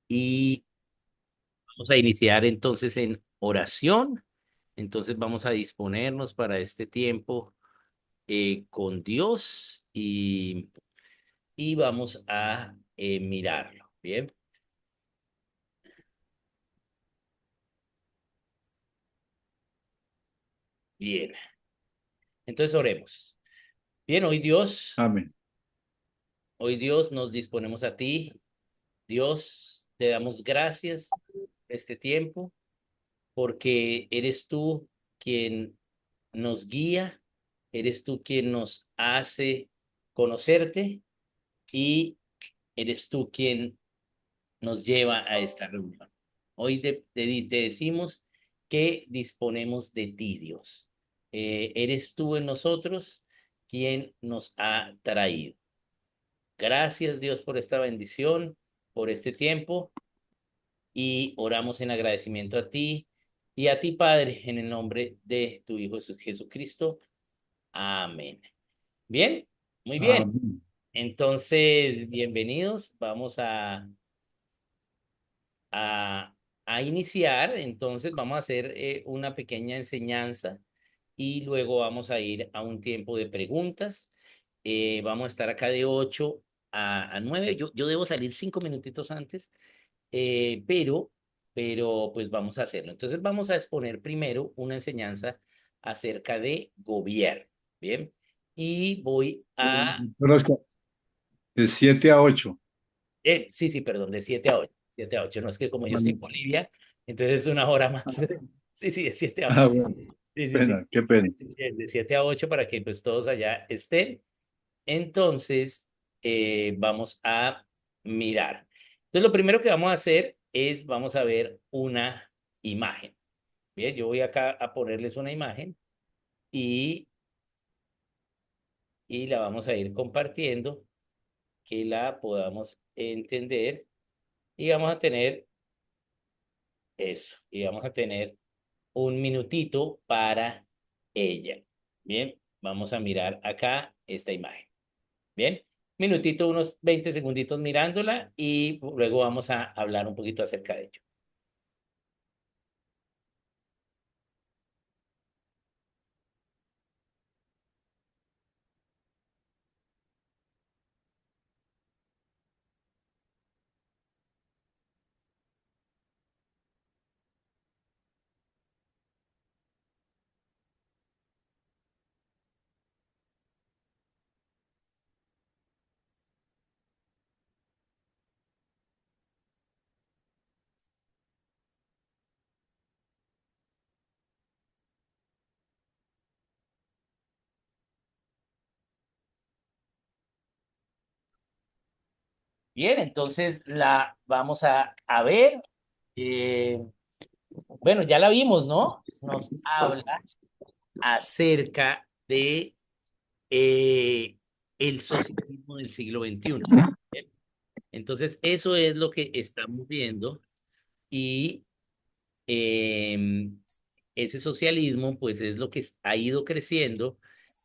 Y vamos a iniciar entonces en oración. Entonces vamos a disponernos para este tiempo con Dios y vamos a mirarlo. Bien, bien. Entonces oremos. Bien, Amén. hoy Dios nos disponemos a ti. Dios, te damos gracias por este tiempo porque eres tú quien nos guía, eres tú quien nos hace conocerte y eres tú quien nos lleva a esta reunión. Hoy te decimos que disponemos de ti, Dios. Eres tú en nosotros quien nos ha traído. Gracias, Dios, por esta bendición, por este tiempo y oramos en agradecimiento a ti y a ti, Padre, en el nombre de tu Hijo Jesucristo. Amén. Bien, muy bien. Amén. Entonces, bienvenidos. Vamos a, a iniciar. Entonces, vamos a hacer una pequeña enseñanza y luego vamos a ir a un tiempo de preguntas. Vamos a estar acá de 8 a 9. Yo debo salir 5 minutitos antes, pero pues vamos a hacerlo. Entonces, vamos a exponer primero una enseñanza acerca de gobierno. Bien, y voy a Pero es que de 7 a 8. sí, sí, perdón, de 7 a 8. 7 a 8. No es que como yo estoy en Bolivia, entonces es una hora más. Sí, sí, de 7 a 8. Bueno, Sí, sí, sí. pena, qué pena. De 7 a 8 para que pues todos allá estén. Entonces, vamos a mirar. Entonces, lo primero que vamos a hacer es, vamos a ver una imagen. Bien, yo voy acá a ponerles una imagen y, y la vamos a ir compartiendo, que la podamos entender y vamos a tener eso, y vamos a tener un minutito para ella. Bien, vamos a mirar acá esta imagen. Bien, minutito, unos 20 segunditos mirándola y luego vamos a hablar un poquito acerca de ello. Bien, entonces la vamos a ver. Eh, bueno, ya la vimos, ¿no? Nos habla acerca de el socialismo del siglo XXI. Bien, entonces, eso es lo que estamos viendo y eh, ese socialismo, pues es lo que ha ido creciendo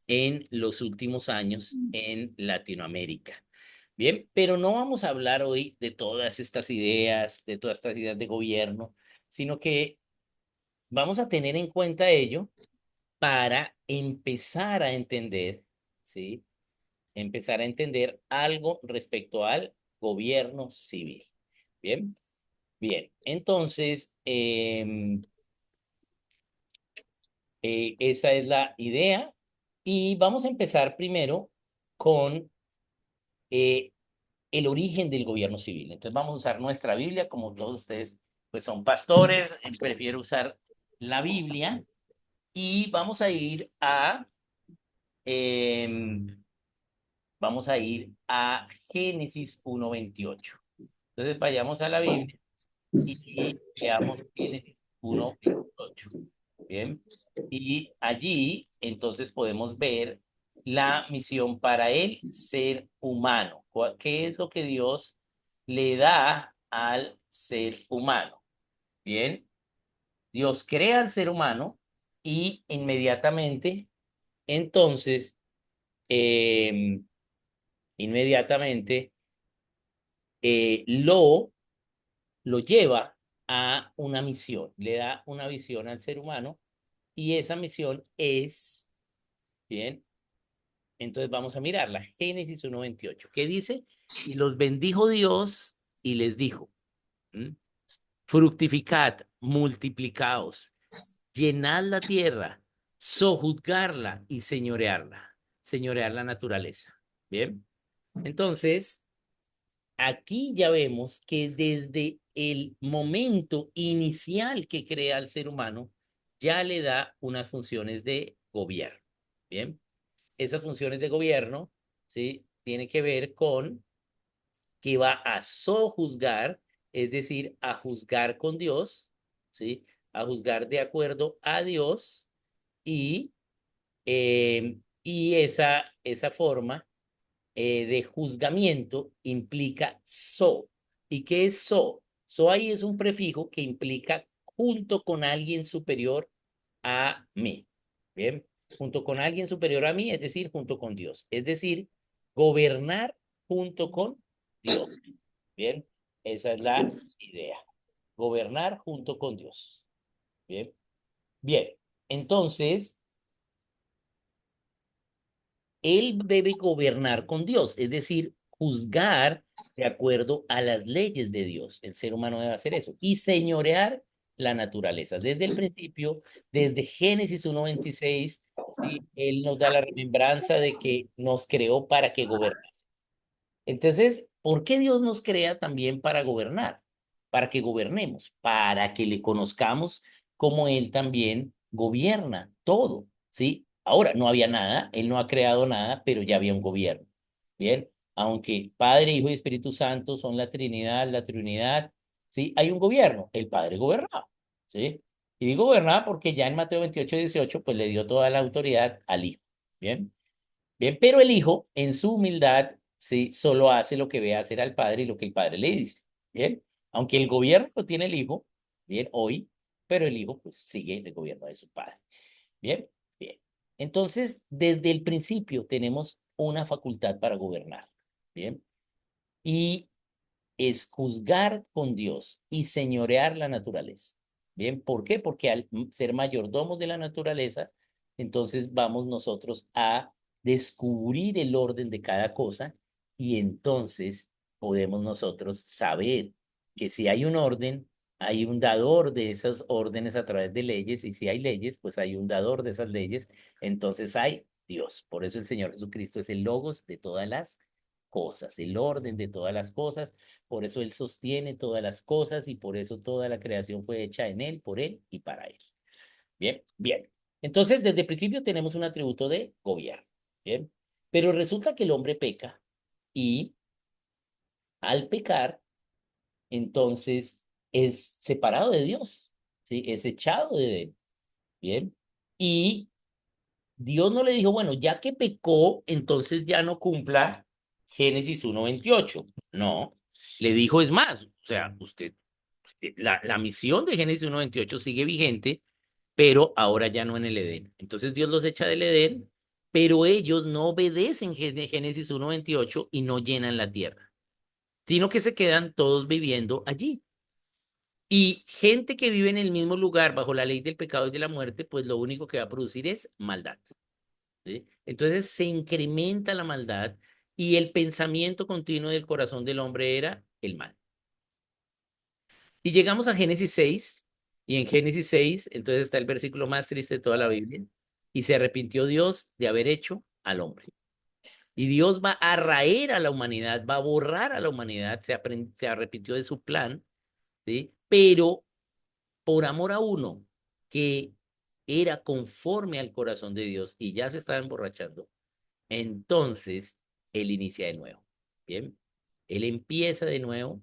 en los últimos años en Latinoamérica. Bien, pero no vamos a hablar hoy de todas estas ideas, de todas estas ideas de gobierno, sino que vamos a tener en cuenta ello para empezar a entender, ¿sí? Empezar a entender algo respecto al gobierno civil. Bien, bien. Entonces, esa es la idea y vamos a empezar primero con eh, el origen del gobierno civil. Entonces vamos a usar nuestra Biblia, como todos ustedes pues son pastores, prefiero usar la Biblia y em, vamos a ir a Génesis 1:28. Entonces vayamos a la Biblia y veamos Génesis 1:28. Bien. Y allí entonces podemos ver la misión para el ser humano. ¿Qué es lo que Dios le da al ser humano? Bien, Dios crea al ser humano y inmediatamente, entonces, eh, inmediatamente lo lo lleva a una misión, le da una visión al ser humano y esa misión es, bien, entonces vamos a mirarla, Génesis 1:28, ¿qué dice? Y los bendijo Dios y les dijo, ¿m? Fructificad, multiplicaos, llenad la tierra, sojuzgarla y señorearla, señorear la naturaleza. Bien, entonces aquí ya vemos que desde el momento inicial que crea al ser humano, ya le da unas funciones de gobierno. Bien, esas funciones de gobierno, ¿sí? Tiene que ver con que va a sojuzgar, es decir, a juzgar con Dios, ¿sí? A juzgar de acuerdo a Dios y, y esa forma de juzgamiento implica so. ¿Y qué es so? So ahí es un prefijo que implica junto con alguien superior a mí. Bien, junto con alguien superior a mí, es decir, junto con Dios. Es decir, gobernar junto con Dios. Bien, esa es la idea. Gobernar junto con Dios. Bien, bien. Entonces, él debe gobernar con Dios, es decir, juzgar de acuerdo a las leyes de Dios. El ser humano debe hacer eso y señorear la naturaleza. Desde el principio, desde Génesis 1:26, sí, él nos da la remembranza de que nos creó para que gobernemos. Entonces, ¿por qué Dios nos crea también para gobernar? Para que gobernemos, para que le conozcamos como Él también gobierna todo, ¿sí? Ahora, no había nada, Él no ha creado nada, pero ya había un gobierno, ¿bien? Aunque Padre, Hijo y Espíritu Santo son la Trinidad, ¿sí? Hay un gobierno, el Padre gobernaba, ¿sí? Y digo gobernaba porque ya en Mateo 28:18, pues le dio toda la autoridad al Hijo, ¿bien? Bien, pero el hijo, en su humildad, sí, solo hace lo que ve hacer al padre y lo que el padre le dice. Bien, aunque el gobierno lo tiene el hijo, bien, hoy, pero el hijo pues sigue el gobierno de su padre. Bien, bien. Entonces, desde el principio tenemos una facultad para gobernar. Bien, y es juzgar con Dios y señorear la naturaleza. Bien, ¿por qué? Porque al ser mayordomos de la naturaleza, entonces vamos nosotros a descubrir el orden de cada cosa y entonces podemos nosotros saber que si hay un orden, hay un dador de esas órdenes a través de leyes y si hay leyes, pues hay un dador de esas leyes, entonces hay Dios. Por eso el Señor Jesucristo es el logos de todas las cosas, el orden de todas las cosas, por eso Él sostiene todas las cosas y por eso toda la creación fue hecha en Él, por Él y para Él. Bien, bien. Entonces, desde el principio tenemos un atributo de gobierno. Bien, pero resulta que el hombre peca y al pecar, entonces es separado de Dios, ¿sí? Es echado de Él. Bien, y Dios no le dijo, bueno, ya que pecó, entonces ya no cumpla Génesis 1:28. No, le dijo, es más, o sea, usted la misión de Génesis 1:28 sigue vigente, pero ahora ya no en el Edén. Entonces Dios los echa del Edén, pero ellos no obedecen Génesis 1:28 y no llenan la tierra, sino que se quedan todos viviendo allí. Y gente que vive en el mismo lugar bajo la ley del pecado y de la muerte, pues lo único que va a producir es maldad. ¿Sí? Entonces se incrementa la maldad y el pensamiento continuo del corazón del hombre era el mal. Y llegamos a Génesis 6, y en Génesis 6, entonces está el versículo más triste de toda la Biblia, y se arrepintió Dios de haber hecho al hombre. Y Dios va a raer a la humanidad, va a borrar a la humanidad, se arrepintió de su plan, ¿sí? Pero por amor a uno que era conforme al corazón de Dios y ya se estaba emborrachando, entonces él inicia de nuevo. Bien, él empieza de nuevo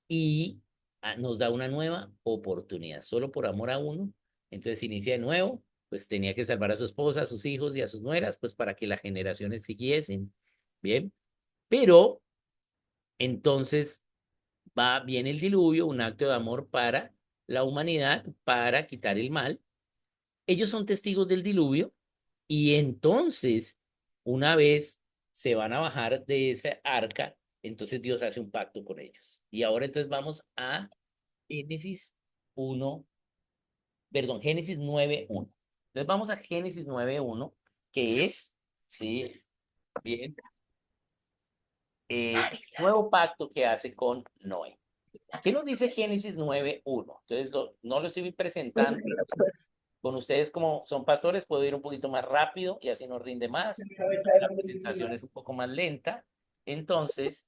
y nos da una nueva oportunidad, solo por amor a uno. Entonces inicia de nuevo, pues tenía que salvar a su esposa, a sus hijos y a sus nueras, pues para que las generaciones siguiesen. Bien, pero entonces viene el diluvio, un acto de amor para la humanidad, para quitar el mal. Ellos son testigos del diluvio y entonces, una vez se van a bajar de esa arca, entonces Dios hace un pacto con ellos. Y ahora entonces vamos a Génesis 1, perdón, Génesis 9:1. Entonces vamos a Génesis 9:1, que es, sí, bien, nuevo pacto que hace con Noé. ¿Qué nos dice Génesis 9:1? Entonces no lo estoy presentando con ustedes como son pastores, puedo ir un poquito más rápido y así nos rinde más. La presentación es un poco más lenta. Entonces,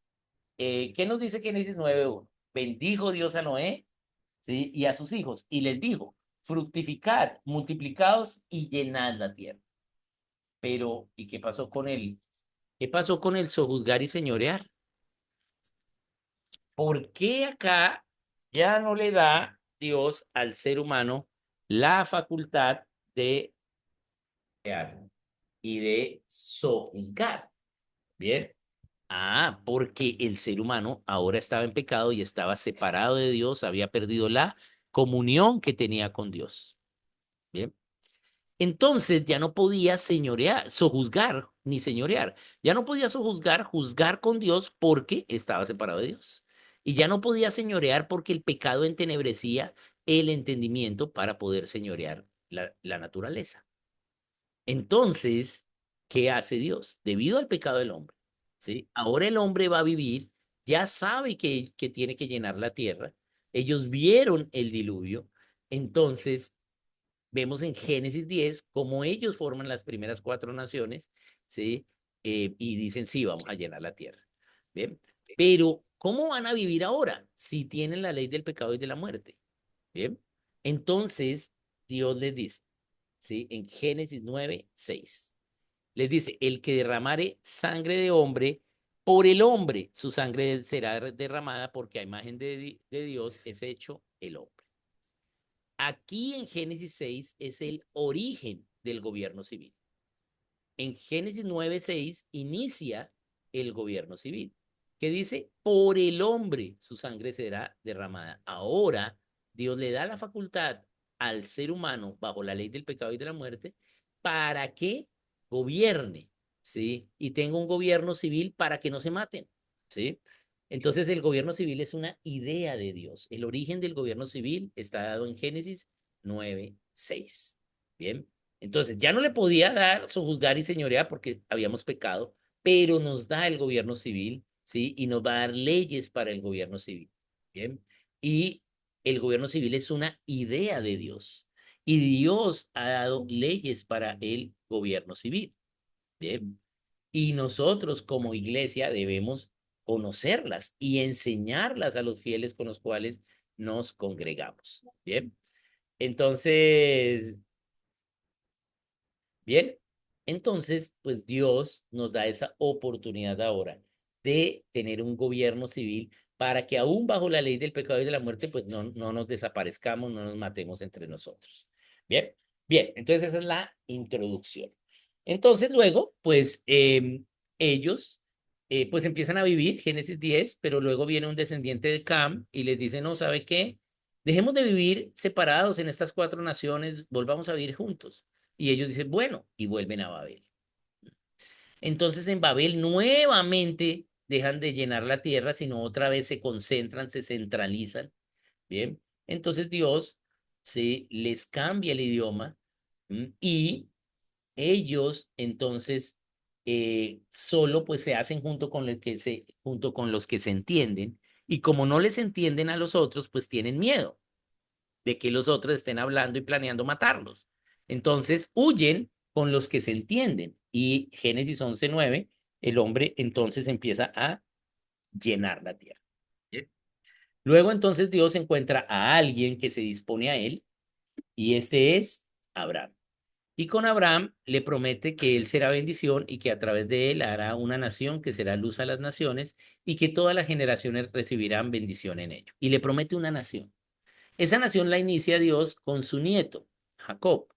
¿qué nos dice Génesis 9:1? Bendijo Dios a Noé, ¿sí? Y a sus hijos, y les dijo, fructificad, multiplicaos y llenad la tierra. Pero, ¿y qué pasó con él? ¿Qué pasó con el sojuzgar y señorear? ¿Por qué acá ya no le da Dios al ser humano la facultad de crear y de sojuzgar? Bien. Ah, porque el ser humano ahora estaba en pecado y estaba separado de Dios, había perdido la comunión que tenía con Dios. Bien. Entonces ya no podía señorear, sojuzgar ni señorear. Ya no podía sojuzgar, juzgar con Dios porque estaba separado de Dios. Y ya no podía señorear porque el pecado entenebrecía el entendimiento para poder señorear la naturaleza. Entonces, ¿qué hace Dios? Debido al pecado del hombre, ¿sí? Ahora el hombre va a vivir, ya sabe que tiene que llenar la tierra. Ellos vieron el diluvio, entonces vemos en Génesis 10 cómo ellos forman las primeras cuatro naciones, ¿sí? Y dicen, sí, vamos a llenar la tierra. ¿Bien? Pero, ¿cómo van a vivir ahora si tienen la ley del pecado y de la muerte? ¿Bien? Entonces, Dios les dice, ¿sí? En Génesis 9:6 les dice, el que derramare sangre de hombre, por el hombre su sangre será derramada porque a imagen de Dios es hecho el hombre. Aquí en Génesis 6 es el origen del gobierno civil. En Génesis 9:6 inicia el gobierno civil, que dice, por el hombre su sangre será derramada. Ahora Dios le da la facultad al ser humano bajo la ley del pecado y de la muerte para que gobierne, ¿sí? Y tenga un gobierno civil para que no se maten, ¿sí? Entonces el gobierno civil es una idea de Dios. El origen del gobierno civil está dado en Génesis 9:6. Bien. Entonces, ya no le podía dar sojuzgar y señorear porque habíamos pecado, pero nos da el gobierno civil, ¿sí? Y nos va a dar leyes para el gobierno civil, ¿bien? Y el gobierno civil es una idea de Dios. Y Dios ha dado leyes para el gobierno civil, ¿bien? Y nosotros como iglesia debemos conocerlas y enseñarlas a los fieles con los cuales nos congregamos, ¿bien? Entonces, bien, entonces, pues Dios nos da esa oportunidad ahora de tener un gobierno civil para que aún bajo la ley del pecado y de la muerte, pues no nos desaparezcamos, no nos matemos entre nosotros. Bien, bien, entonces esa es la introducción. Entonces luego, pues ellos, pues empiezan a vivir, Génesis 10, pero luego viene un descendiente de Cam y les dice, no, ¿sabe qué? Dejemos de vivir separados en estas cuatro naciones, volvamos a vivir juntos. Y ellos dicen, bueno, y vuelven a Babel. Entonces en Babel nuevamente dejan de llenar la tierra, sino otra vez se concentran, se centralizan. Bien, entonces Dios se les cambia el idioma y ellos entonces solo pues se hacen junto con los que se entienden y como no les entienden a los otros, pues tienen miedo de que los otros estén hablando y planeando matarlos. Entonces huyen con los que se entienden. Y Génesis 11:9, el hombre entonces empieza a llenar la tierra. ¿Bien? Luego entonces Dios encuentra a alguien que se dispone a él y este es Abraham. Y con Abraham le promete que él será bendición y que a través de él hará una nación que será luz a las naciones y que todas las generaciones recibirán bendición en ello. Y le promete una nación. Esa nación la inicia Dios con su nieto, Jacob.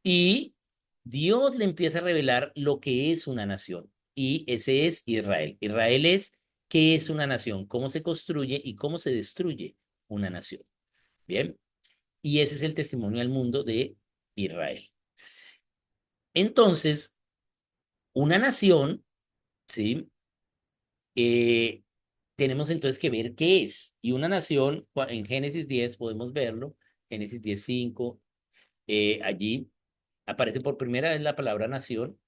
Y Dios le empieza a revelar lo que es una nación. Y ese es Israel. Israel es qué es una nación, cómo se construye y cómo se destruye una nación. Bien. Y ese es el testimonio al mundo de Israel. Entonces, una nación, ¿sí? tenemos entonces que ver qué es. Y una nación, en Génesis 10 podemos verlo, Génesis 10:5, allí aparece por primera vez la palabra nación.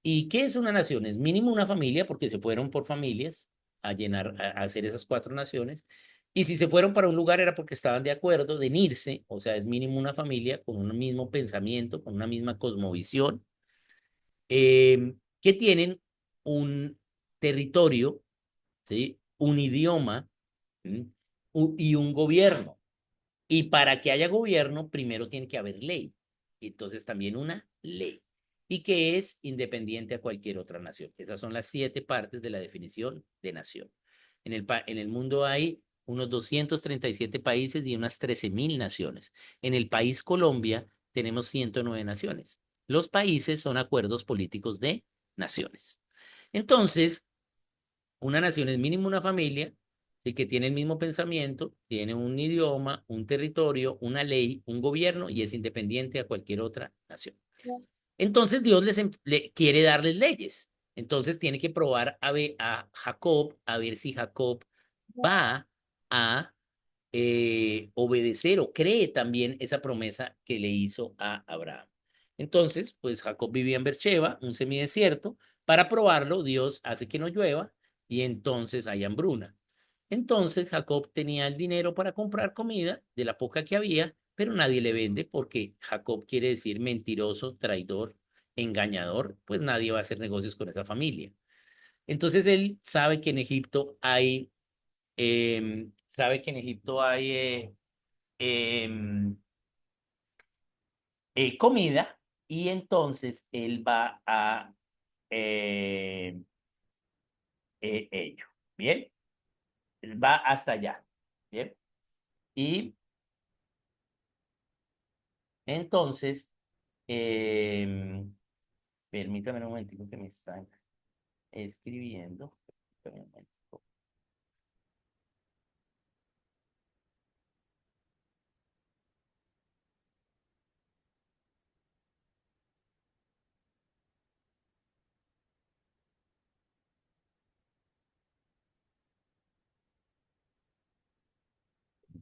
¿Y qué es una nación? Es mínimo una familia, porque se fueron por familias a llenar, a hacer esas cuatro naciones. Y si se fueron para un lugar era porque estaban de acuerdo de irse, o sea, es mínimo una familia con un mismo pensamiento, con una misma cosmovisión, que tienen un territorio, ¿sí? Un idioma, ¿sí? Y un gobierno. Y para que haya gobierno, primero tiene que haber ley. Entonces también una ley. Y que es independiente a cualquier otra nación. Esas son las 7 partes de la definición de nación. En el mundo hay unos 237 países y unas 13.000 naciones. En el país Colombia tenemos 109 naciones. Los países son acuerdos políticos de naciones. Entonces, una nación es mínimo una familia, sí, que tiene el mismo pensamiento, tiene un idioma, un territorio, una ley, un gobierno y es independiente a cualquier otra nación. Entonces Dios le quiere darles leyes. Entonces tiene que probar a Jacob, a ver si Jacob va a obedecer o cree también esa promesa que le hizo a Abraham. Entonces, pues Jacob vivía en Beersheba, un semidesierto. Para probarlo, Dios hace que no llueva y entonces hay hambruna. Entonces Jacob tenía el dinero para comprar comida de la poca que había, pero nadie le vende porque Jacob quiere decir mentiroso, traidor, engañador, pues nadie va a hacer negocios con esa familia. Entonces él sabe que en Egipto hay em, comida y entonces él va a eh, ello. Bien, él va hasta allá. Bien, y entonces, em, permítame un momentico que me están escribiendo. Permítame un momentico.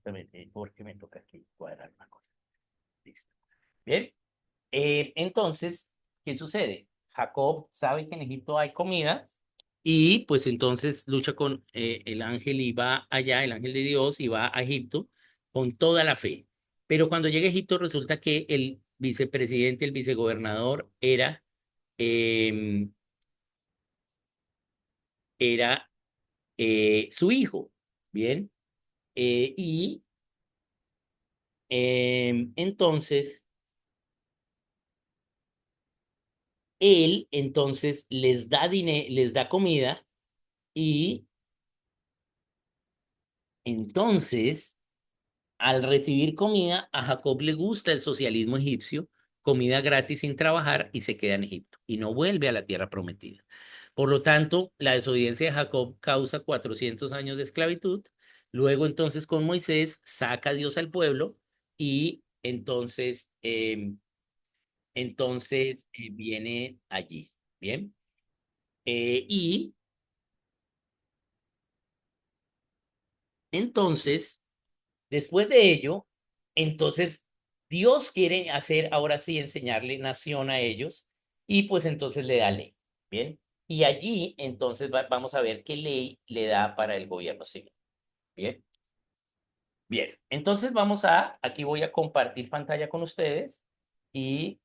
Permítame, porque me toca aquí cuadrar una cosa. Listo. Bien, entonces, ¿qué sucede? Jacob sabe que en Egipto hay comida y pues entonces lucha con el ángel y va allá, el ángel de Dios, y va a Egipto con toda la fe. Pero cuando llega a Egipto resulta que el vicepresidente, el vicegobernador eh, era su hijo, ¿bien? Y entonces él entonces les da dinero, les da comida y entonces al recibir comida, a Jacob le gusta el socialismo egipcio, comida gratis sin trabajar y se queda en Egipto y no vuelve a la tierra prometida. Por lo tanto, la desobediencia de Jacob causa 400 años de esclavitud. Luego entonces con Moisés saca a Dios al pueblo y entonces viene allí. Bien. Y entonces después de ello, entonces Dios quiere hacer, ahora sí, enseñarle nación a ellos y pues entonces le da ley. Bien. Y allí entonces vamos a ver qué ley le da para el gobierno civil. Bien. Bien. Entonces aquí voy a compartir pantalla con ustedes y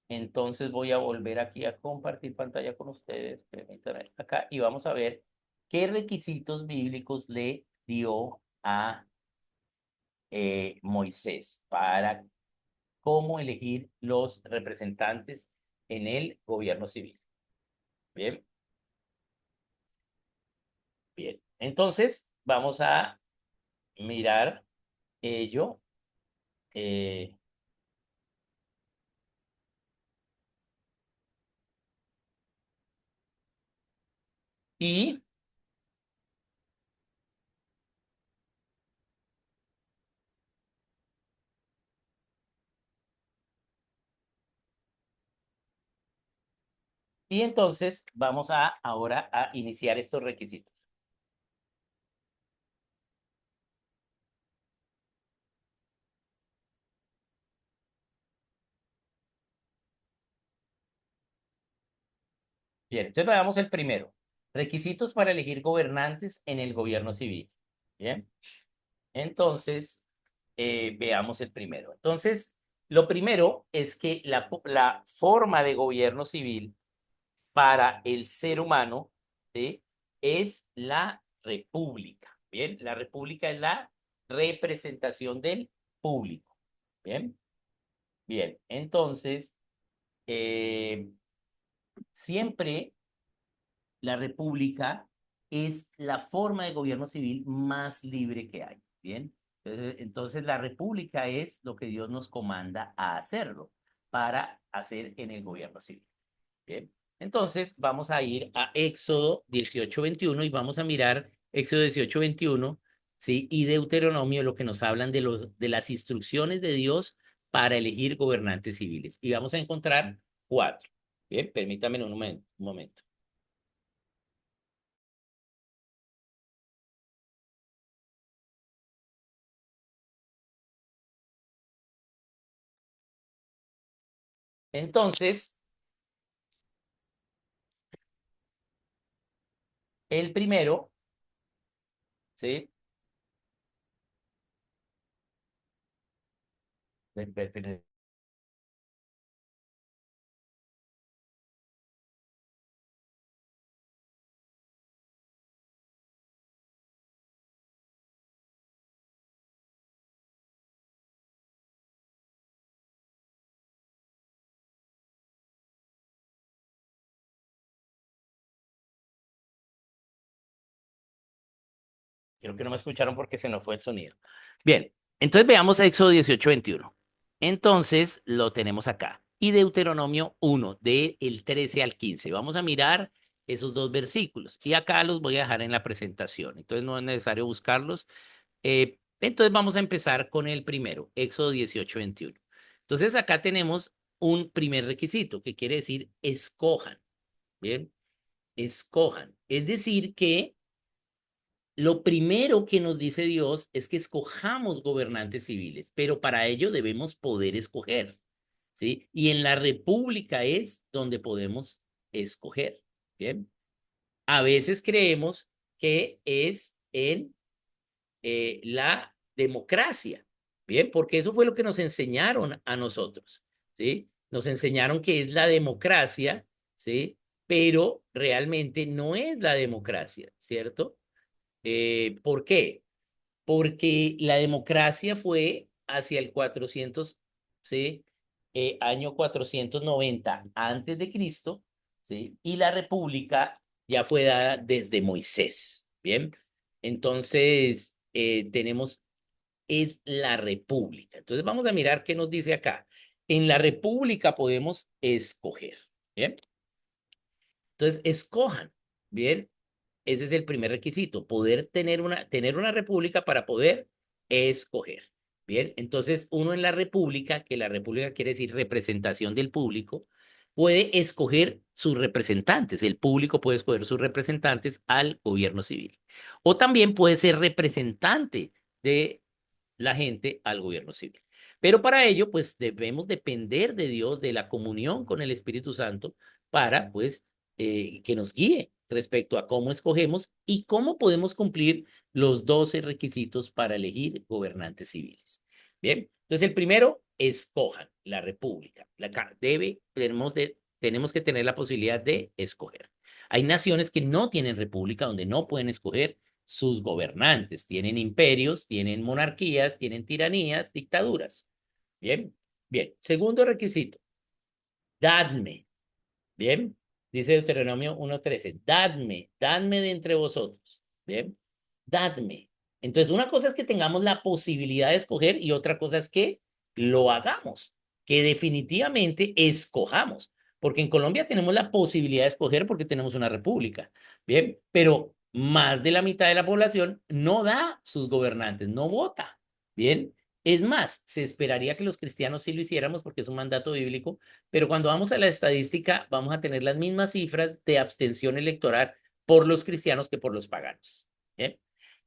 entonces voy a volver aquí a compartir pantalla con ustedes. Permítanme acá y vamos a ver qué requisitos bíblicos le dio a Moisés para cómo elegir los representantes en el gobierno civil. Bien, bien. Entonces, vamos a mirar ello. eh, y, y entonces vamos ahora a iniciar estos requisitos. Bien, entonces veamos el primero. Requisitos para elegir gobernantes en el gobierno civil. Bien, entonces veamos el primero. Entonces, lo primero es que la forma de gobierno civil para el ser humano, ¿sí? Es la república. Bien, la república es la representación del público. Bien, bien. Entonces, eh, siempre la república es la forma de gobierno civil más libre que hay. Bien, entonces la república es lo que Dios nos comanda a hacerlo para hacer en el gobierno civil. Bien, entonces vamos a ir a Éxodo 18:21 y vamos a mirar Éxodo 18:21, ¿sí? Y Deuteronomio, lo que nos hablan de las instrucciones de Dios para elegir gobernantes civiles. Y vamos a encontrar cuatro. Bien, permítame un momento, un momento. Entonces, el primero, ¿sí? Creo que no me escucharon porque se nos fue el sonido. Bien, entonces veamos Éxodo 18:21. Entonces lo tenemos acá. Y Deuteronomio 1, del 13 al 15. Vamos a mirar esos dos versículos. Y acá los voy a dejar en la presentación. Entonces no es necesario buscarlos. Entonces vamos a empezar con el primero, Éxodo 18:21. Entonces acá tenemos un primer requisito, que quiere decir escojan. Bien, escojan. Es decir, que lo primero que nos dice Dios es que escojamos gobernantes civiles, pero para ello debemos poder escoger, ¿sí? Y en la república es donde podemos escoger, ¿bien? A veces creemos que es en la democracia, ¿bien? Porque eso fue lo que nos enseñaron a nosotros, ¿sí? Nos enseñaron que es la democracia, ¿sí? Pero realmente no es la democracia, ¿cierto? ¿Por qué? Porque la democracia fue hacia el 400, ¿sí? Año 490 antes de Cristo, ¿sí? Y la república ya fue dada desde Moisés, ¿bien? Entonces, tenemos, es la república. Entonces, vamos a mirar qué nos dice acá. En la república podemos escoger, ¿bien? Entonces, escojan, ¿bien? Ese es el primer requisito, poder tener una república para poder escoger. Bien, entonces uno en la república, que la república quiere decir representación del público, puede escoger sus representantes. El público puede escoger sus representantes al gobierno civil. O también puede ser representante de la gente al gobierno civil. Pero para ello, pues debemos depender de Dios, de la comunión con el Espíritu Santo, para pues que nos guíe respecto a cómo escogemos y cómo podemos cumplir los 12 requisitos para elegir gobernantes civiles. Bien, entonces el primero, escojan la república. Tenemos que tener la posibilidad de escoger. Hay naciones que no tienen república, donde no pueden escoger sus gobernantes. Tienen imperios, tienen monarquías, tienen tiranías, dictaduras. Bien, bien. Segundo requisito, dadme. Bien, dice Deuteronomio 1:13, dadme de entre vosotros. Bien, dadme. Entonces, una cosa es que tengamos la posibilidad de escoger y otra cosa es que lo hagamos, que definitivamente escojamos, porque en Colombia tenemos la posibilidad de escoger porque tenemos una república. Bien, pero más de la mitad de la población no da sus gobernantes, no vota. Bien, es más, se esperaría que los cristianos sí lo hiciéramos porque es un mandato bíblico, pero cuando vamos a la estadística, vamos a tener las mismas cifras de abstención electoral por los cristianos que por los paganos. ¿Bien?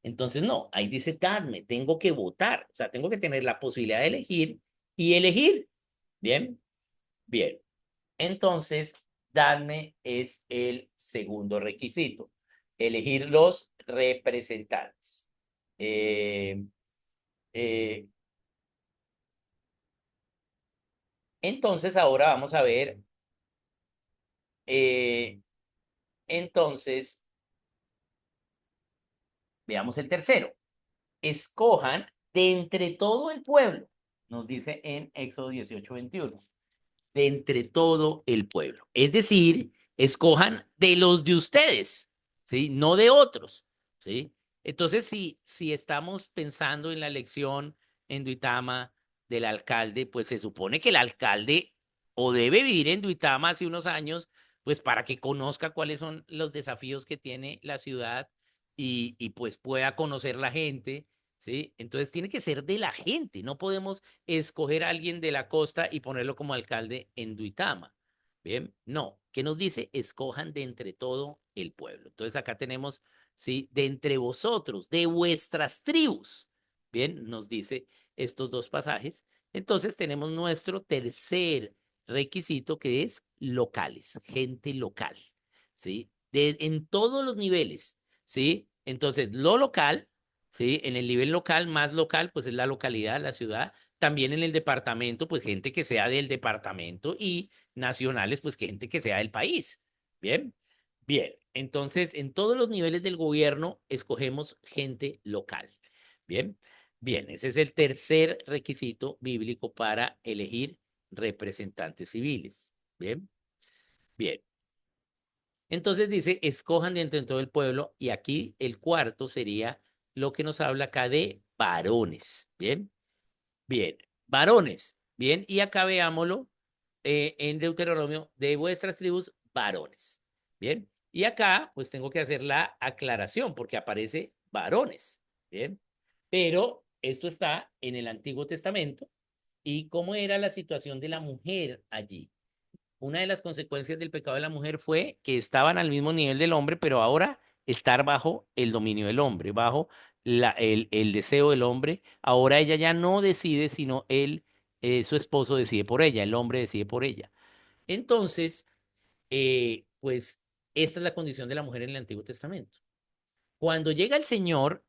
Entonces, no, ahí dice, dadme, tengo que votar, o sea, tengo que tener la posibilidad de elegir y elegir. Bien, bien. Entonces, Danme es el segundo requisito. Elegir los representantes. Eh, eh, entonces, ahora vamos a ver. eh, entonces, veamos el tercero. Escojan de entre todo el pueblo, nos dice en Éxodo 18:21, de entre todo el pueblo. Es decir, escojan de los de ustedes, ¿sí? No de otros, ¿sí? Entonces, si estamos pensando en la elección en Duitama del alcalde, pues se supone que el alcalde o debe vivir en Duitama hace unos años, pues para que conozca cuáles son los desafíos que tiene la ciudad y pues pueda conocer la gente, ¿sí? Entonces tiene que ser de la gente, no podemos escoger a alguien de la costa y ponerlo como alcalde en Duitama. Bien, no. ¿Qué nos dice? Escojan de entre todo el pueblo. Entonces acá tenemos, sí, de entre vosotros, de vuestras tribus. Bien, nos dice estos dos pasajes. Entonces tenemos nuestro tercer requisito que es locales, gente local, ¿sí? En todos los niveles, ¿sí? Entonces, lo local, ¿sí? En el nivel local, más local, pues es la localidad, la ciudad. También en el departamento, pues gente que sea del departamento y nacionales, pues gente que sea del país. Bien, bien. Entonces, en todos los niveles del gobierno, escogemos gente local. Bien, bien. Ese es el tercer requisito bíblico para elegir representantes civiles. Bien, bien. Entonces dice, escojan de entre todo el pueblo y aquí el cuarto sería lo que nos habla acá de varones. Bien, bien, varones. Bien, y acá veámoslo en Deuteronomio, de vuestras tribus, varones. Bien, y acá pues tengo que hacer la aclaración porque aparece varones. Bien, pero esto está en el Antiguo Testamento y cómo era la situación de la mujer allí. Una de las consecuencias del pecado de la mujer fue que estaban al mismo nivel del hombre, pero ahora estar bajo el dominio del hombre, bajo el deseo del hombre. Ahora ella ya no decide, sino él, su esposo decide por ella, el hombre decide por ella. Entonces, pues esta es la condición de la mujer en el Antiguo Testamento. Cuando llega el Señor,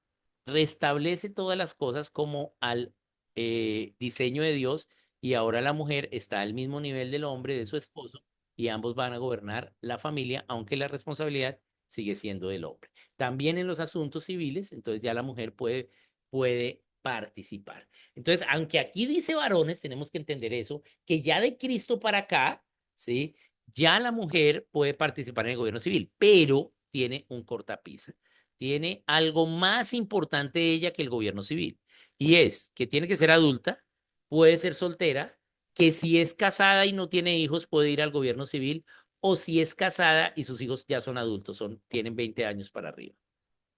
restablece todas las cosas como al diseño de Dios y ahora la mujer está al mismo nivel del hombre, de su esposo, y ambos van a gobernar la familia, aunque la responsabilidad sigue siendo del hombre. También en los asuntos civiles, entonces ya la mujer puede participar. Entonces, aunque aquí dice varones, tenemos que entender eso, que ya de Cristo para acá, ¿sí? Ya la mujer puede participar en el gobierno civil, pero tiene un cortapisa, tiene algo más importante de ella que el gobierno civil. Y es que tiene que ser adulta, puede ser soltera, que si es casada y no tiene hijos puede ir al gobierno civil, o si es casada y sus hijos ya son adultos, tienen 20 años para arriba.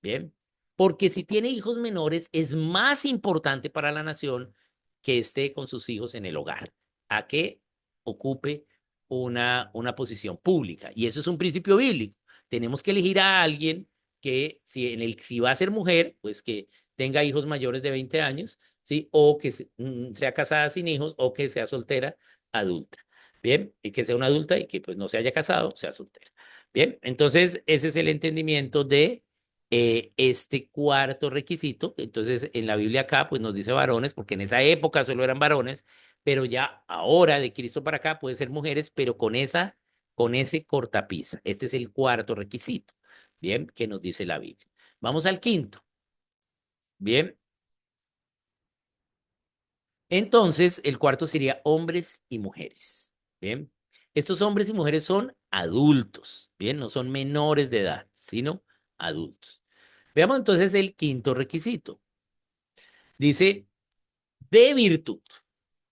Bien, porque si tiene hijos menores es más importante para la nación que esté con sus hijos en el hogar, a que ocupe una posición pública. Y eso es un principio bíblico. Tenemos que elegir a alguien que si va a ser mujer, pues que tenga hijos mayores de 20 años, ¿sí? O que sea casada sin hijos o que sea soltera adulta. Bien, y que sea una adulta y que pues no se haya casado, sea soltera. Bien, entonces ese es el entendimiento de este cuarto requisito. Entonces, en la Biblia acá, pues nos dice varones, porque en esa época solo eran varones, pero ya ahora de Cristo para acá puede ser mujeres, pero con ese cortapisa. Este es el cuarto requisito, bien, que nos dice la Biblia. Vamos al quinto, bien. Entonces, el cuarto sería hombres y mujeres, bien. Estos hombres y mujeres son adultos, bien, no son menores de edad, sino adultos. Veamos entonces el quinto requisito. Dice, de virtud,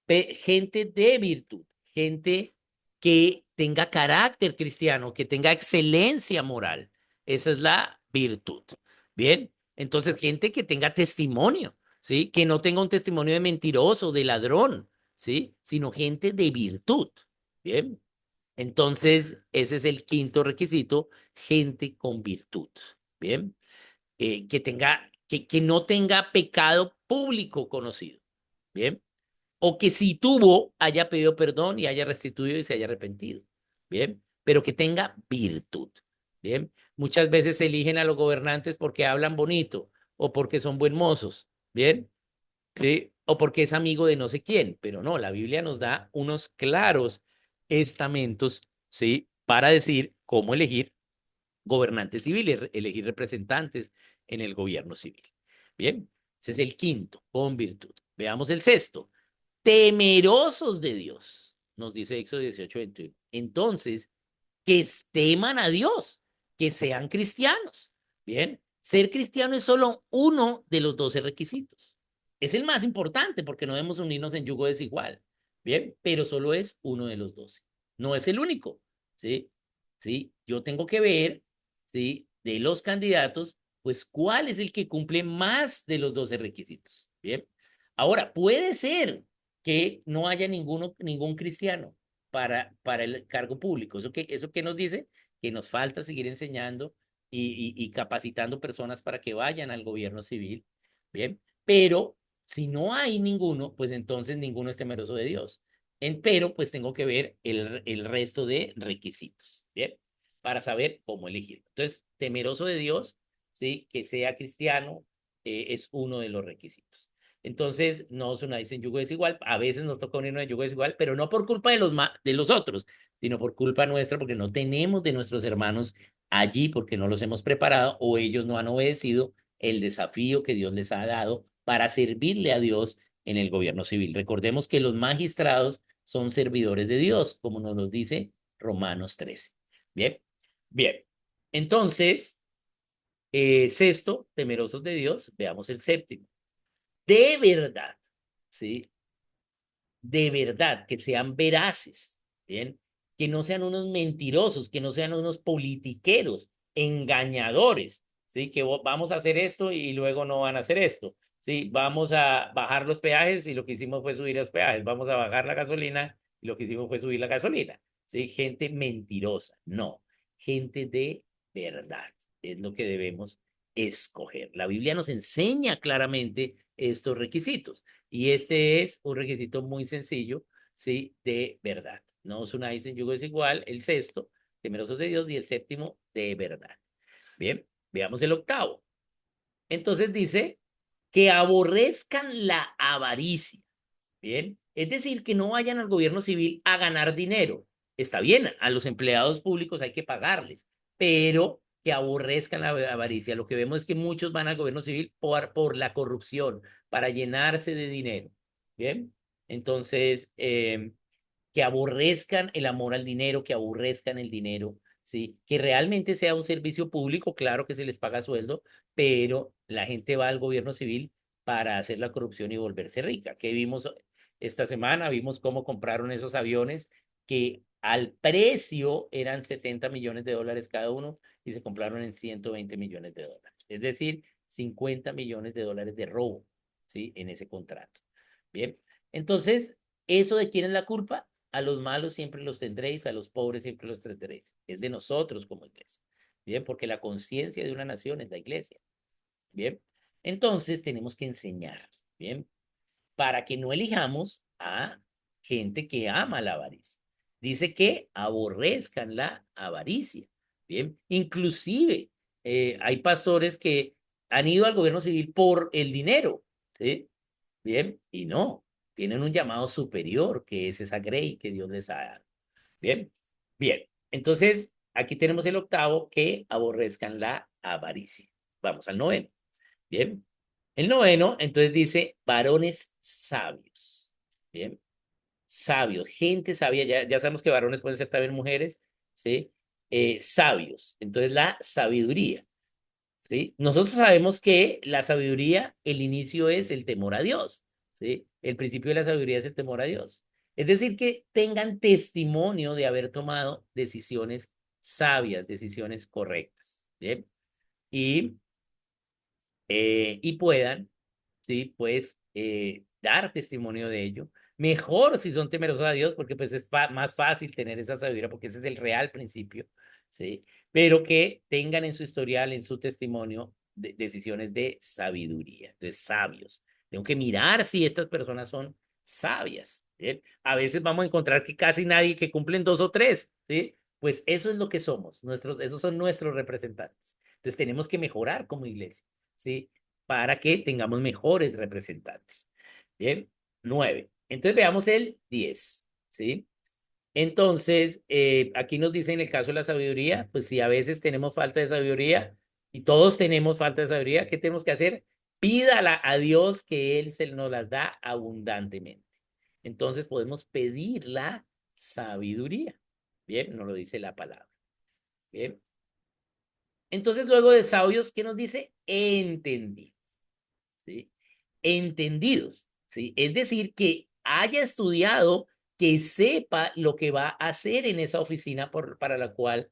gente de virtud, gente que tenga carácter cristiano, que tenga excelencia moral. Esa es la virtud. Bien, entonces gente que tenga testimonio, ¿sí? Que no tenga un testimonio de mentiroso, de ladrón, ¿sí? Sino gente de virtud. Bien, entonces ese es el quinto requisito, gente con virtud. Bien, que no tenga pecado público conocido. Bien, o que si tuvo, haya pedido perdón y haya restituido y se haya arrepentido. Bien, pero que tenga virtud. Bien, muchas veces se eligen a los gobernantes porque hablan bonito o porque son buen mozos. Bien, ¿sí? O porque es amigo de no sé quién, pero no, la Biblia nos da unos claros estamentos, ¿sí? Para decir cómo elegir gobernantes civiles, elegir representantes en el gobierno civil. Bien, ese es el quinto, con virtud. Veamos el sexto, temerosos de Dios, nos dice Éxodo 18:21. Entonces, que teman a Dios, que sean cristianos. Bien, ser cristiano es solo uno de los 12 requisitos. Es el más importante porque no debemos unirnos en yugo desigual. Bien, pero solo es uno de los 12. No es el único. ¿Sí? ¿Sí? Yo tengo que ver, ¿sí? De los candidatos, pues cuál es el que cumple más de los 12 requisitos. Bien. Ahora, puede ser que no haya ningún cristiano para el cargo público. ¿Eso qué nos dice? Que nos falta seguir enseñando y capacitando personas para que vayan al gobierno civil. Bien, pero si no hay ninguno, pues entonces ninguno es temeroso de Dios. Pero pues tengo que ver el resto de requisitos. Bien, para saber cómo elegir. Entonces, temeroso de Dios, sí, que sea cristiano, es uno de los requisitos. Entonces, no os unáis en yugo desigual. A veces nos toca unirnos en yugo desigual, pero no por culpa de los otros, sino por culpa nuestra, porque no tenemos de nuestros hermanos allí, porque no los hemos preparado o ellos no han obedecido el desafío que Dios les ha dado para servirle a Dios en el gobierno civil. Recordemos que los magistrados son servidores de Dios, como nos lo dice Romanos 13. Bien, bien. Entonces, sexto, temerosos de Dios, veamos el séptimo. De verdad, ¿sí? De verdad, que sean veraces, ¿bien? Que no sean unos mentirosos, que no sean unos politiqueros, engañadores, ¿sí? Que vamos a hacer esto y luego no van a hacer esto, ¿sí? Vamos a bajar los peajes y lo que hicimos fue subir los peajes, vamos a bajar la gasolina y lo que hicimos fue subir la gasolina, ¿sí? Gente mentirosa, no, gente de verdad, es lo que debemos escoger. La Biblia nos enseña claramente estos requisitos. Y este es un requisito muy sencillo, ¿sí? De verdad. No os unáis en yugo desigual. El sexto, temerosos de Dios. Y el séptimo, de verdad. Bien, veamos el octavo. Entonces dice que aborrezcan la avaricia. Bien, es decir, que no vayan al gobierno civil a ganar dinero. Está bien, a los empleados públicos hay que pagarles, pero que aborrezcan la avaricia. Lo que vemos es que muchos van al gobierno civil por la corrupción, para llenarse de dinero. Bien, entonces, que aborrezcan el amor al dinero, que aborrezcan el dinero, ¿sí? Que realmente sea un servicio público, claro que se les paga sueldo, pero la gente va al gobierno civil para hacer la corrupción y volverse rica. ¿Qué vimos esta semana? Vimos cómo compraron esos aviones que al precio eran 70 millones de dólares cada uno y se compraron en 120 millones de dólares. Es decir, 50 millones de dólares de robo, ¿sí? En ese contrato. Bien, entonces, ¿eso de quién es la culpa? A los malos siempre los tendréis, a los pobres siempre los tendréis. Es de nosotros como iglesia. Bien, porque la conciencia de una nación es la iglesia. Bien, entonces tenemos que enseñar. Bien, para que no elijamos a gente que ama la avaricia. Dice que aborrezcan la avaricia. Bien, inclusive hay pastores que han ido al gobierno civil por el dinero. ¿Sí? Bien, y no, tienen un llamado superior que es esa grey que Dios les ha dado. Bien, bien. Entonces, aquí tenemos el octavo, que aborrezcan la avaricia. Vamos al noveno. Bien. El noveno, entonces dice, varones sabios. Bien. Sabios, gente sabia. Ya sabemos que varones pueden ser también mujeres, ¿sí? Sabios. Entonces, la sabiduría. ¿Sí? Nosotros sabemos que la sabiduría, el inicio es el temor a Dios, ¿sí? El principio de la sabiduría es el temor a Dios. Es decir, que tengan testimonio de haber tomado decisiones sabias, decisiones correctas, ¿bien? Y, y puedan, ¿sí? Pues dar testimonio de ello. Mejor si son temerosos a Dios, porque pues es más fácil tener esa sabiduría, porque ese es el real principio, ¿sí? Pero que tengan en su historial, en su testimonio, decisiones de sabiduría, de sabios. Tengo que mirar si estas personas son sabias, ¿bien? A veces vamos a encontrar que casi nadie que cumplen dos o tres, ¿sí? Pues eso es lo que somos, esos son nuestros representantes. Entonces tenemos que mejorar como iglesia, ¿sí? Para que tengamos mejores representantes. Bien, 9. Entonces veamos el 10, ¿sí? Entonces, aquí nos dice en el caso de la sabiduría, pues si a veces tenemos falta de sabiduría y todos tenemos falta de sabiduría, ¿qué tenemos que hacer? Pídala a Dios que Él se nos las da abundantemente. Entonces podemos pedir la sabiduría. Bien, nos lo dice la palabra. Bien. Entonces, luego de sabios, ¿qué nos dice? Entendidos. ¿Sí? Entendidos, ¿sí? Es decir, que haya estudiado, que sepa lo que va a hacer en esa oficina para la cual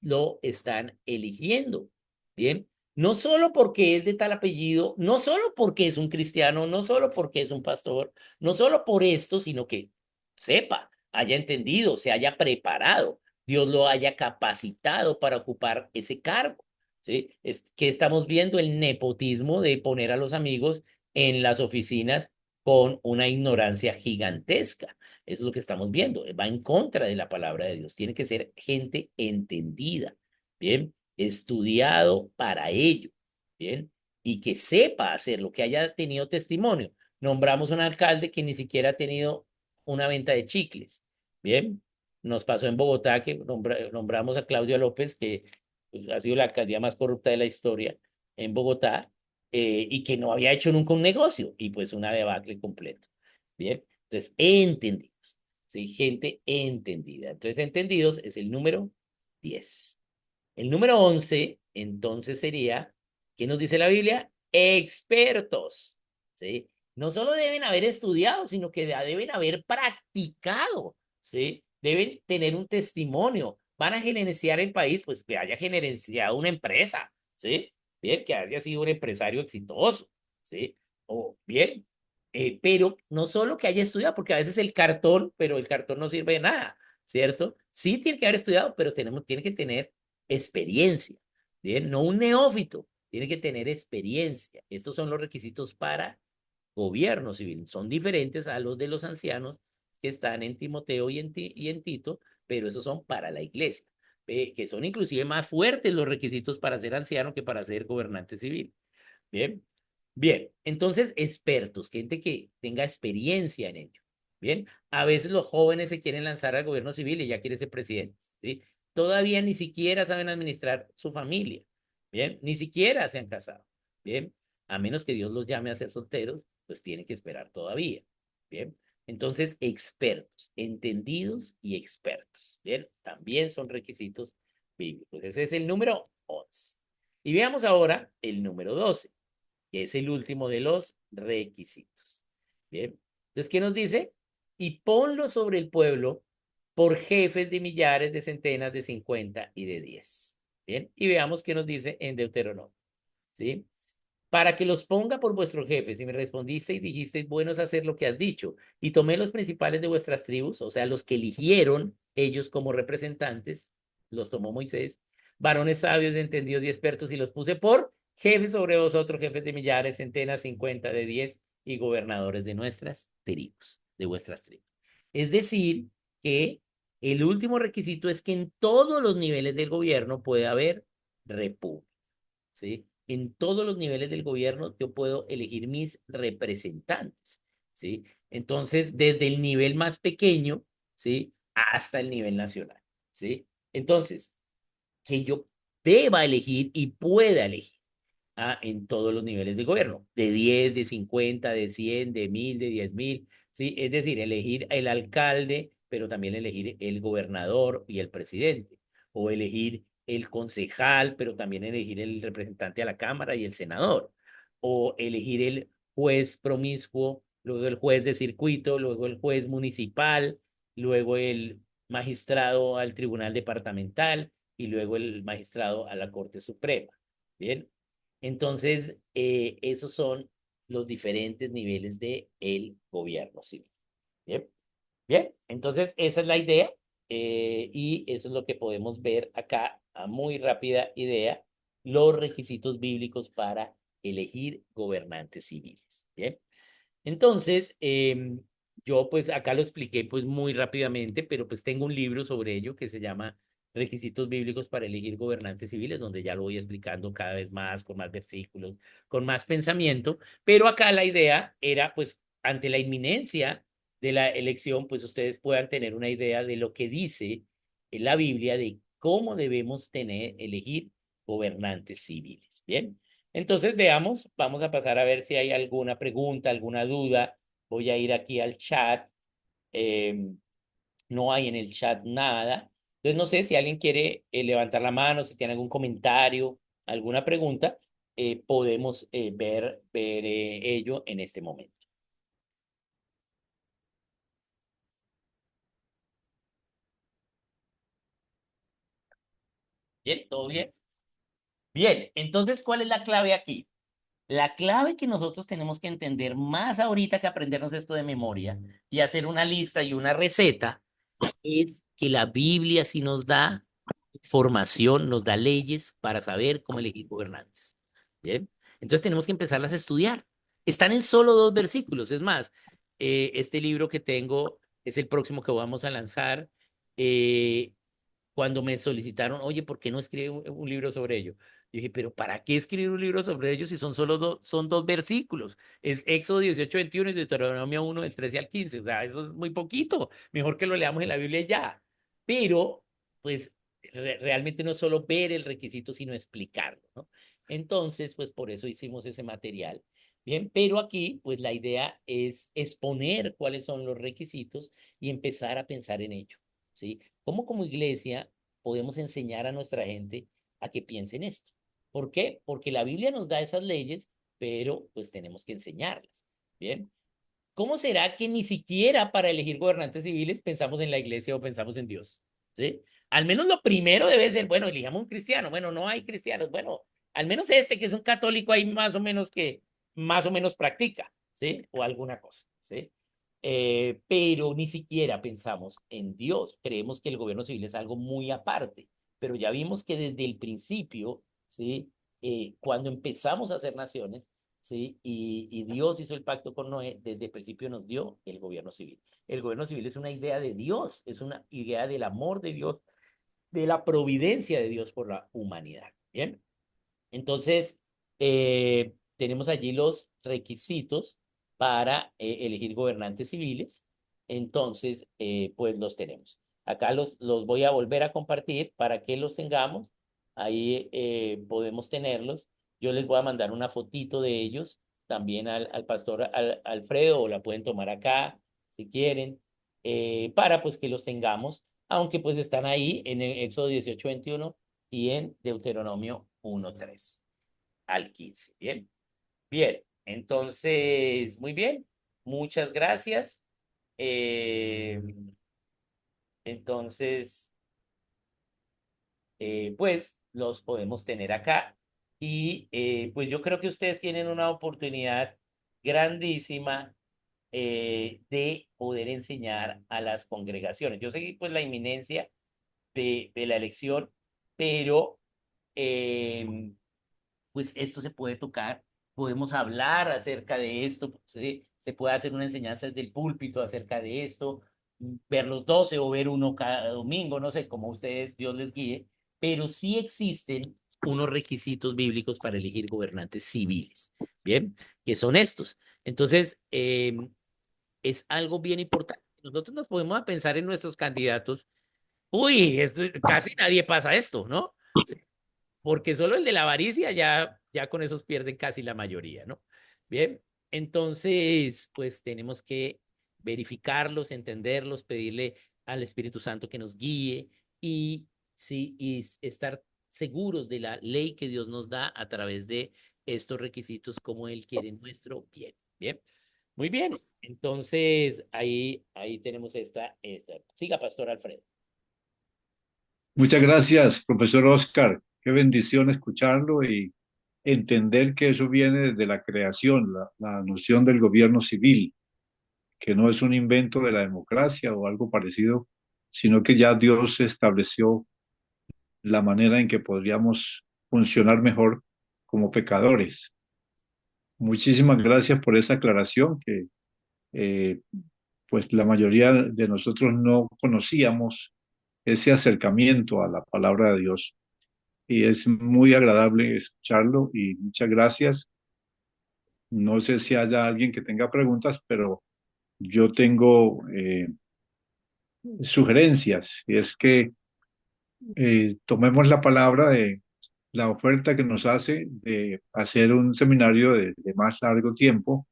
lo están eligiendo. Bien, no solo porque es de tal apellido, no solo porque es un cristiano, no solo porque es un pastor, no solo por esto, sino que sepa, haya entendido, se haya preparado, Dios lo haya capacitado para ocupar ese cargo. ¿Sí? Es que estamos viendo el nepotismo de poner a los amigos en las oficinas con una ignorancia gigantesca. Eso es lo que estamos viendo. Va en contra de la palabra de Dios. Tiene que ser gente entendida, bien, estudiado para ello, bien, y que sepa hacer lo que haya tenido testimonio. Nombramos un alcalde que ni siquiera ha tenido una venta de chicles, bien. Nos pasó en Bogotá que nombramos a Claudio López, que pues, ha sido la alcaldía más corrupta de la historia en Bogotá, y que no había hecho nunca un negocio, y pues una debacle completo. Bien, entonces entendidos, ¿sí? Gente entendida. Entonces entendidos es el número 10. El número 11 entonces sería, ¿qué nos dice la Biblia? Expertos, ¿sí? No solo deben haber estudiado, sino que deben haber practicado, ¿sí? Deben tener un testimonio. Van a gerenciar el país, pues que haya gerenciado una empresa, ¿sí? Bien, que haya sido un empresario exitoso, ¿sí? O bien, pero no solo que haya estudiado, porque a veces el cartón, pero el cartón no sirve de nada, ¿cierto? Sí tiene que haber estudiado, pero tiene que tener experiencia, ¿bien? No un neófito, tiene que tener experiencia. Estos son los requisitos para gobierno civil. Son diferentes a los de los ancianos que están en Timoteo y en Tito, pero esos son para la iglesia, que son inclusive más fuertes los requisitos para ser anciano que para ser gobernante civil. Bien, bien, entonces expertos, gente que tenga experiencia en ello. Bien, a veces los jóvenes se quieren lanzar al gobierno civil y ya quieren ser presidentes, ¿sí? Todavía ni siquiera saben administrar su familia, bien, ni siquiera se han casado, bien, a menos que Dios los llame a ser solteros, pues tienen que esperar todavía, bien. Entonces, expertos, entendidos y expertos, bien, también son requisitos bíblicos. Ese es el número 11. Y veamos ahora el número 12, que es el último de los requisitos. Bien, entonces, ¿qué nos dice? Y ponlo sobre el pueblo por jefes de millares, de centenas, de 50 y de 10. Bien, y veamos qué nos dice en Deuteronomio. ¿Sí? Para que los ponga por vuestros jefes. Y me respondiste y dijisteis, bueno es hacer lo que has dicho. Y tomé los principales de vuestras tribus, o sea, los que eligieron ellos como representantes, los tomó Moisés, varones sabios, entendidos y expertos, y los puse por jefes sobre vosotros, jefes de millares, centenas, 50, de 10, y gobernadores de nuestras tribus, de vuestras tribus. Es decir, que el último requisito es que en todos los niveles del gobierno puede haber república. ¿Sí? En todos los niveles del gobierno yo puedo elegir mis representantes, ¿sí? Entonces, desde el nivel más pequeño, ¿sí? Hasta el nivel nacional, ¿sí? Entonces, que yo deba elegir y pueda elegir, en todos los niveles de gobierno, de 10, de 50, de 100, de 1000, de 10.000, ¿sí? Es decir, elegir el alcalde, pero también elegir el gobernador y el presidente, o elegir el concejal, pero también elegir el representante a la Cámara y el senador, o elegir el juez promiscuo, luego el juez de circuito, luego el juez municipal, luego el magistrado al tribunal departamental y luego el magistrado a la Corte Suprema. Bien, entonces, esos son los diferentes niveles de el gobierno civil. Bien, bien, entonces esa es la idea, y eso es lo que podemos ver acá a muy rápida idea, los requisitos bíblicos para elegir gobernantes civiles. Bien, entonces, yo pues acá lo expliqué pues muy rápidamente, pero pues tengo un libro sobre ello que se llama requisitos bíblicos para elegir gobernantes civiles, donde ya lo voy explicando cada vez más, con más versículos, con más pensamiento, pero acá la idea era, pues, ante la inminencia de la elección, pues ustedes puedan tener una idea de lo que dice en la Biblia de cómo debemos elegir gobernantes civiles. Bien, entonces veamos, vamos a pasar a ver si hay alguna pregunta, alguna duda. Voy a ir aquí al chat. Eh, no hay en el chat nada. Entonces no sé si alguien quiere levantar la mano, si tiene algún comentario, alguna pregunta, podemos ver ello en este momento. Bien, ¿todo bien? Bien, entonces, ¿cuál es la clave aquí? La clave que nosotros tenemos que entender más ahorita que aprendernos esto de memoria y hacer una lista y una receta es que la Biblia sí nos da formación, nos da leyes para saber cómo elegir gobernantes. Bien, entonces tenemos que empezarlas a estudiar. Están en solo 2 versículos. Es más, este libro que tengo es el próximo que vamos a lanzar. Eh, Cuando me solicitaron, oye, ¿por qué no escribe un libro sobre ello? Yo dije, pero ¿para qué escribir un libro sobre ello si son solo son 2 versículos? Es Éxodo 18:21 y Deuteronomio 1, del 13 al 15. O sea, eso es muy poquito. Mejor que lo leamos en la Biblia ya. Pero, pues, realmente no es solo ver el requisito, sino explicarlo, ¿no? Entonces, pues por eso hicimos ese material. Bien, pero aquí, pues la idea es exponer cuáles son los requisitos y empezar a pensar en ello, ¿sí? ¿Cómo como iglesia podemos enseñar a nuestra gente a que piensen esto? ¿Por qué? Porque la Biblia nos da esas leyes, pero pues tenemos que enseñarlas. Bien, ¿cómo será que ni siquiera para elegir gobernantes civiles pensamos en la iglesia o pensamos en Dios? ¿Sí? Al menos lo primero debe ser, bueno, elijamos un cristiano. Bueno, no hay cristianos. Bueno, al menos este que es un católico ahí más o menos que más o menos practica, ¿sí? O alguna cosa, ¿sí? Pero ni siquiera pensamos en Dios. Creemos que el gobierno civil es algo muy aparte, pero ya vimos que desde el principio, ¿sí? Cuando empezamos a hacer naciones, ¿sí? Y Dios hizo el pacto con Noé, desde el principio nos dio el gobierno civil. El gobierno civil es una idea de Dios, es una idea del amor de Dios, de la providencia de Dios por la humanidad. Bien, entonces tenemos allí los requisitos para elegir gobernantes civiles. Entonces, pues los tenemos. Acá los voy a volver a compartir para que los tengamos. Ahí podemos tenerlos. Yo les voy a mandar una fotito de ellos también al pastor Alfredo, o la pueden tomar acá si quieren, para pues que los tengamos, aunque pues están ahí en el Éxodo 18:21 y en Deuteronomio 1:3 al 15. Bien, bien. Entonces, muy bien. Muchas gracias. Eh, entonces, pues los podemos tener acá. Y pues yo creo que ustedes tienen una oportunidad grandísima de poder enseñar a las congregaciones. Yo sé que pues la inminencia de la elección, pero pues esto se puede tocar, podemos hablar acerca de esto, se puede hacer una enseñanza desde el púlpito acerca de esto, ver los 12 o ver uno cada domingo, no sé, como ustedes, Dios les guíe, pero sí existen unos requisitos bíblicos para elegir gobernantes civiles, ¿bien? Que son estos. Entonces, es algo bien importante. Nosotros nos podemos a pensar en nuestros candidatos. Uy, casi nadie pasa esto, ¿no? Porque solo el de la avaricia ya con esos pierden casi la mayoría, ¿no? Bien, entonces, pues tenemos que verificarlos, entenderlos, pedirle al Espíritu Santo que nos guíe y, sí, y estar seguros de la ley que Dios nos da a través de estos requisitos como Él quiere nuestro bien. Bien, muy bien. Entonces, ahí tenemos esta. Siga, Pastor Alfredo. Muchas gracias, profesor Oscar. Qué bendición escucharlo y entender que eso viene desde la creación, la noción del gobierno civil, que no es un invento de la democracia o algo parecido, sino que ya Dios estableció la manera en que podríamos funcionar mejor como pecadores. Muchísimas gracias por esa aclaración que eh, pues la mayoría de nosotros no conocíamos ese acercamiento a la palabra de Dios. Y es muy agradable escucharlo y muchas gracias. No sé si haya alguien que tenga preguntas, pero yo tengo sugerencias y es que tomemos la palabra de la oferta que nos hace de hacer un seminario de más largo tiempo,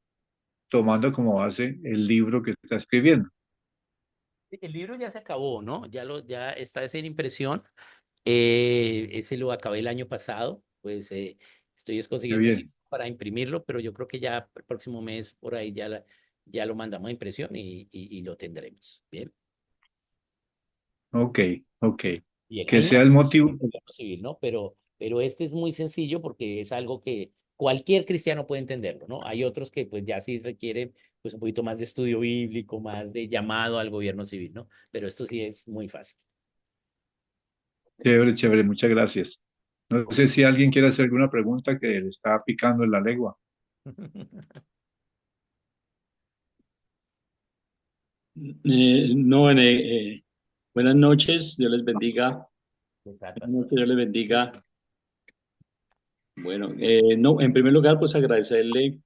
tomando como base el libro que está escribiendo. El libro ya se acabó, ¿no? Ya está en impresión. Ese lo acabé el año pasado, pues estoy Qué consiguiendo bien. tiempo para imprimirlo, pero yo creo que ya el próximo mes por ahí ya lo mandamos a impresión y lo tendremos. Bien. Ok, ok. Bien, Que hay sea más el motivo. gobierno civil, ¿no? Pero este es muy sencillo porque es algo que cualquier cristiano puede entenderlo, ¿no? Hay otros que pues ya sí requieren pues un poquito más de estudio bíblico, más de llamado al gobierno civil, ¿no? Pero esto sí es muy fácil. Chévere, chévere, muchas gracias. No sé si alguien quiere hacer alguna pregunta que le está picando en la lengua. No, buenas noches, Dios les bendiga. ¿Qué tal, Buenas pastor? noches, Dios les bendiga. Bueno, no, en primer lugar, pues agradecerle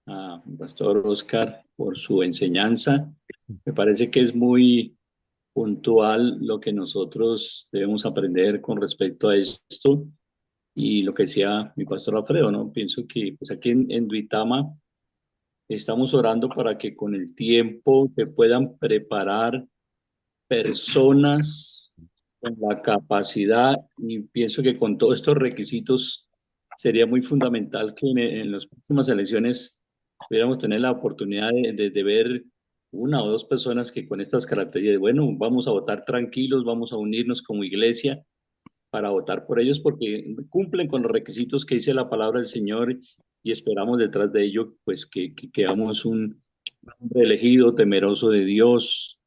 a Pastor Oscar por su enseñanza. Me parece que es muy puntual lo que nosotros debemos aprender con respecto a esto y lo que decía mi pastor Alfredo, ¿no? Pienso que pues aquí en Duitama estamos orando para que con el tiempo se puedan preparar personas con la capacidad y pienso que con todos estos requisitos sería muy fundamental que en las próximas elecciones pudiéramos tener la oportunidad de ver una o dos personas que con estas características, bueno, vamos a votar tranquilos, vamos a unirnos como iglesia para votar por ellos porque cumplen con los requisitos que dice la palabra del Señor y esperamos detrás de ello pues que hagamos un hombre elegido, temeroso de Dios,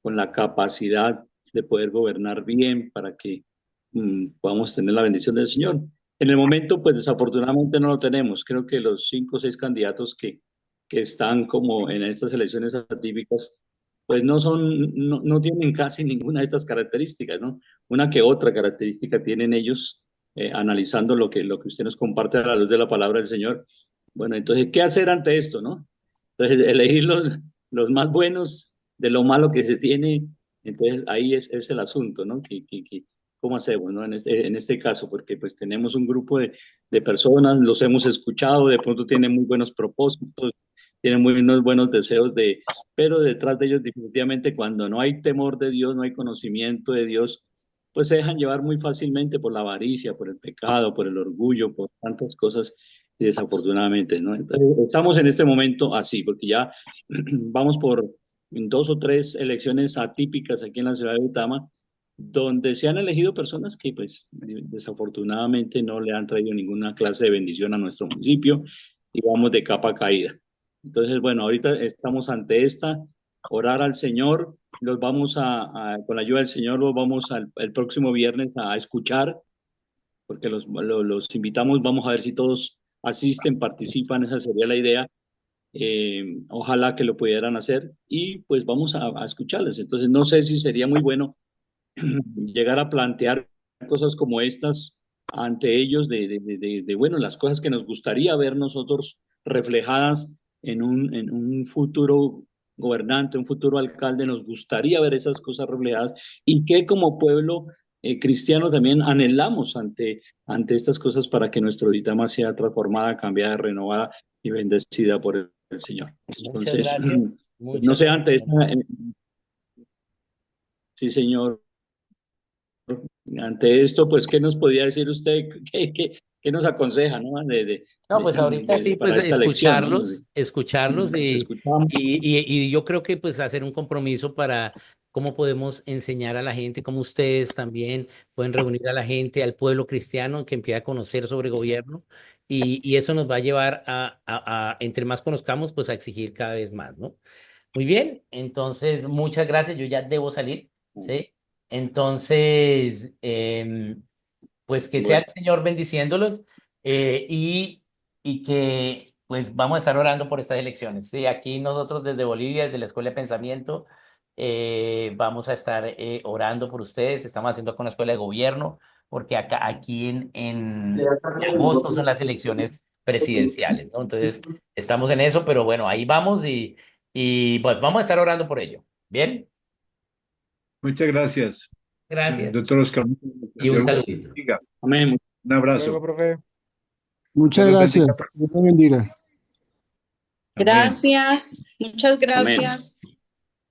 con la capacidad de poder gobernar bien para que podamos tener la bendición del Señor. En el momento, pues desafortunadamente no lo tenemos. Creo que los 5 o 6 candidatos que están como en estas elecciones atípicas, pues no tienen casi ninguna de estas características, ¿no? Una que otra característica tienen ellos, analizando lo que usted nos comparte a la luz de la palabra del Señor. Bueno, entonces, ¿qué hacer ante esto, no? Entonces, elegir los más buenos de lo malo que se tiene. Entonces ahí es el asunto, ¿no? ¿Cómo hacemos, ¿no? En este caso, porque pues tenemos un grupo de personas, los hemos escuchado, de pronto tienen muy buenos propósitos, tienen muy unos buenos deseos pero detrás de ellos definitivamente cuando no hay temor de Dios, no hay conocimiento de Dios, pues se dejan llevar muy fácilmente por la avaricia, por el pecado, por el orgullo, por tantas cosas y desafortunadamente, ¿no? Entonces, estamos en este momento así, porque ya vamos por 2 o 3 elecciones atípicas aquí en la ciudad de Utama, donde se han elegido personas que, pues, desafortunadamente no le han traído ninguna clase de bendición a nuestro municipio y vamos de capa caída. Entonces, bueno, ahorita estamos ante esta, orar al Señor, los vamos con la ayuda del Señor, los vamos el próximo viernes a escuchar, porque los invitamos, vamos a ver si todos asisten, participan, esa sería la idea. Ojalá que lo pudieran hacer y pues vamos a escucharles. Entonces, no sé si sería muy bueno llegar a plantear cosas como estas ante ellos, bueno, las cosas que nos gustaría ver nosotros reflejadas en un futuro gobernante, un futuro alcalde, nos gustaría ver esas cosas reflejadas y que como pueblo cristiano también anhelamos ante estas cosas para que nuestra Vitama sea transformada, cambiada, renovada y bendecida por el Señor. Muchas Entonces, gracias. no Muchas sé, ante esta, bendiciones. sí, señor. Ante esto, pues, ¿qué nos podía decir usted? ¿Qué nos aconseja, ¿no? No, pues ahorita sí, pues Para esta lección, ¿no? escucharlos Nos escuchamos. y yo creo que pues hacer un compromiso para cómo podemos enseñar a la gente, cómo ustedes también pueden reunir a la gente, al pueblo cristiano que empiece a conocer sobre gobierno y eso nos va a llevar entre más conozcamos, pues a exigir cada vez más, ¿no? Muy bien, entonces muchas gracias, yo ya debo salir, ¿sí? Entonces, pues que sea el Bueno, Señor bendiciéndolos eh, y, y que pues vamos a estar orando por estas elecciones. Sí, aquí nosotros desde Bolivia, desde la Escuela de Pensamiento, Vamos a estar orando por ustedes. Estamos haciendo con la Escuela de Gobierno, porque aquí en agosto son las elecciones presidenciales, ¿no? Entonces, estamos en eso, pero bueno, ahí vamos y pues vamos a estar orando por ello. ¿Bien? Muchas gracias, Gracias. doctor Oscar. Y un Dios los saludito. bendiga. Amén. Un Hasta abrazo. luego, profe. Dios Muchas los gracias. bendiga. Dios te bendiga. Amén. Gracias, muchas Amén. gracias.